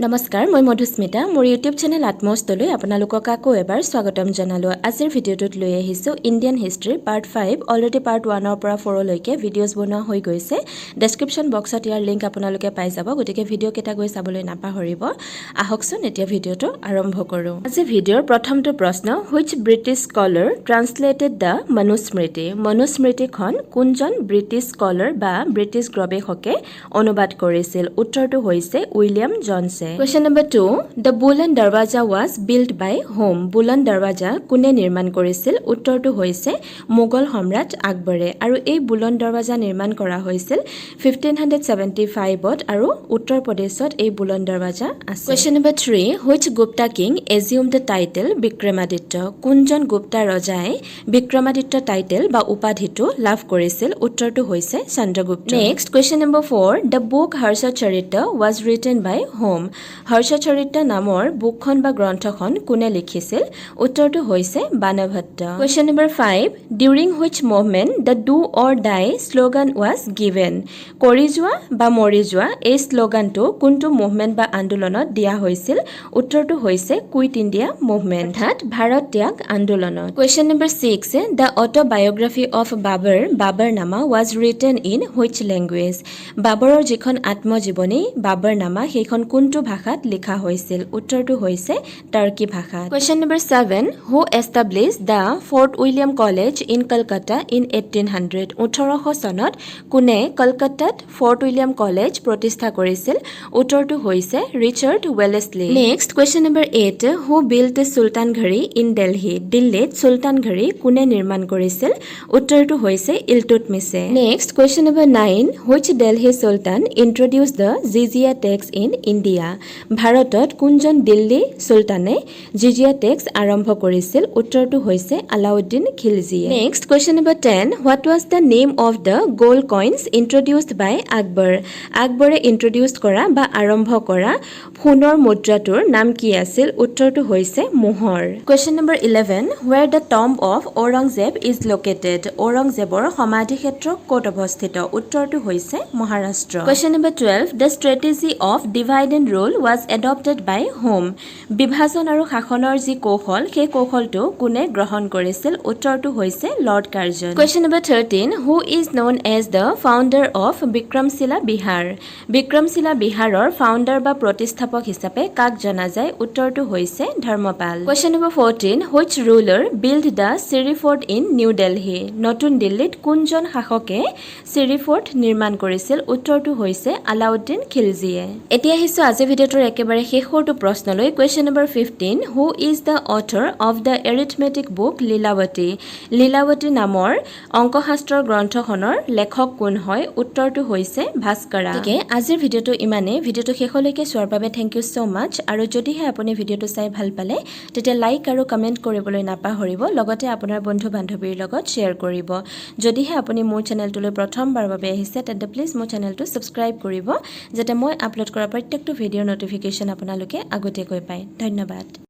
নমস্কাৰ মই মধুস্মিতা মোৰ ইউটিউব চেনেল আত্মস্তলৈ আপোনালোকক আকৌ এবাৰ স্বাগতম জনালো আজিৰ ভিডিঅ'টোত লৈ আহিছো Indian history part 5 already part 1 ৰ পৰা 4 লৈকে ভিডিঅ'জ বনোৱা হৈ গৈছে ডেসক্ৰিপচন বক্সত ইয়াৰ লিংক আপোনালোকে পাই যাব গতিকে ভিডিঅ' কেটা গৈ চাবলৈ নাপাহৰিব আহকচোন এতিয়া ভিডিঅ'টো আৰম্ভ কৰো আজি ভিডিঅ'ৰ প্ৰথমটো প্ৰশ্ন which british scholar translated the মনুস্মৃতিখন কোনজন ব্ৰিটিছ স্কলাৰ বা ব্ৰিটিছ গৱেষকে অনুবাদ কৰিছিল উত্তৰটো হৈছে William জনছে Question number 2 The Buland Darwaja was built by whom Buland Darwaja কোনে নিৰ্মাণ কৰিছিল উত্তৰটো হৈছে মোগল সম্ৰাট আকবৰে আৰু এই বুলন্দ দৰৱাজা নিৰ্মাণ কৰা হৈছিল 1575ত আৰু উত্তৰ প্ৰদেশত এই বুলন্দ দৰৱাজা আছে Question number 3 Which Gupta king assumed the title Vikramaditya কোনজন গুপ্তা ৰজাই বিক্ৰমাদিত্য টাইটেল বা উপাধিটো লাভ কৰিছিল উত্তৰটো হৈছে Chandragupta Next question number 4 The book Harsacharita was written by whom Harshacharita নামৰ বুকখন বা গ্ৰন্থখন কোনে লিখিছিল উত্তৰটো হৈছে Banabhatta Question number 5 During which movement the do or die slogan was given কৰি যোৱা বা মৰি যোৱা এই স্লোগানটো কোনটো মুভমেন্ট বা আন্দোলনত দিয়া হৈছিল উত্তৰটো হৈছে কুইট ইণ্ডিয়া মুভমেন্ট অৰ্থাৎ ভাৰত ত্যাগ আন্দোলনত Question number 6 The autobiography of Babur নামা was written in which language বাবৰৰ যিখন আত্মজীৱনী বাবৰ নামা সেইখন কোনটো ভাষাত লিখা হৈছিল উত্তৰটো হৈছে টাৰ্কি ভাষাত Question number 7 Who established the Fort William College in Calcutta in 1800 1800 চনত কোনে কলকাতাত ফৰ্ট উইলিয়াম কলেজ প্ৰতিষ্ঠা কৰিছিল উত্তৰটো হৈছে Richard ৱেলেছলি Next question number 8 Who built Sultan Ghari in Delhi দিল্লীত সুলতান ঘড়ী কোনে নিৰ্মাণ কৰিছিল উত্তৰটো হৈছে ইলতুৎমিছে Next question number 9 Which Delhi Sultan introduced the jizya tax in India ভাৰতত কোনজন দিল্লী সুলতানে জিজিয়া টেক্স আৰম্ভ কৰিছিল উত্তৰটো হৈছে Alauddin খিলজিয়ে Next question number 10 What was the name of the gold coins introduced by Akbar আকবৰে ইন্ট্ৰোডিউস কৰা বা আৰম্ভ কৰা সোণৰ মুদ্ৰাটোৰ নাম কি আছিল উত্তৰটো হৈছে মোহৰ Question number 11 Where the tomb of Aurangzeb is located Aurangzebৰ সমাধি ক্ষেত্ৰ ক'ত অৱস্থিত উত্তৰটো হৈছে Maharashtra Question number 12 The strategy of divide and rule was adopted by whom বিভাজন আৰু শাসনৰ যি কৌশল সেই কৌশলটো কোনে গ্ৰহণ কৰিছিল উত্তৰটো হৈছে lord Curzon Question number 13 Who is known as the founder of Vikramshila Bihar Vikramshila বিহাৰৰ ফাউণ্ডাৰ বা প্ৰতিষ্ঠাপক হিচাপে কাক জনা যায় উত্তৰটো হৈছে Dharmapala Question number 14 Which ruler built the Siri Fort in New Delhi নতুন দিল্লীত কোনজন শাসকে Siri Fort নিৰ্মাণ কৰিছিল উত্তৰটো হৈছে আলাউদ্দিন খিলজিয়ে এতিয়া আহিছো আজি ভিডিঅ'টোৰ একেবাৰে শেষৰটো প্ৰশ্নলৈ Question number 15 Who is the author of the arithmetic book Lilavati Lilavati নামৰ অংকশাস্ত্ৰৰ গ্ৰন্থখনৰ লেখক কোন হয় উত্তৰটো হৈছে ভাস্কৰা ঠিক আজিৰ ভিডিঅ'টো ইমানে ভিডিঅ'টো শেষলৈকে চোৱাৰ বাবে থ্যাংক ইউ সো মাচ আৰু যদিহে আপুনি ভিডিঅ'টো চাই ভাল পালে তেতিয়া লাইক আৰু কমেন্ট কৰিবলৈ নাপাহৰিব লগতে আপোনাৰ বন্ধু বান্ধৱীৰ লগত শেয়াৰ কৰিব যদিহে আপুনি মোৰ চেনেলটোলৈ প্ৰথমবাৰৰ বাবে আহিছে তেন্তে প্লিজ মোৰ চেনেলটো সাবস্ক্ৰাইব কৰিব যাতে মই আপলোড কৰা প্ৰত্যেকটো ভিডিঅ'ৰ নটিফিকেশন আপোনালোকে আগতীয়াকৈ পায় ধন্যবাদ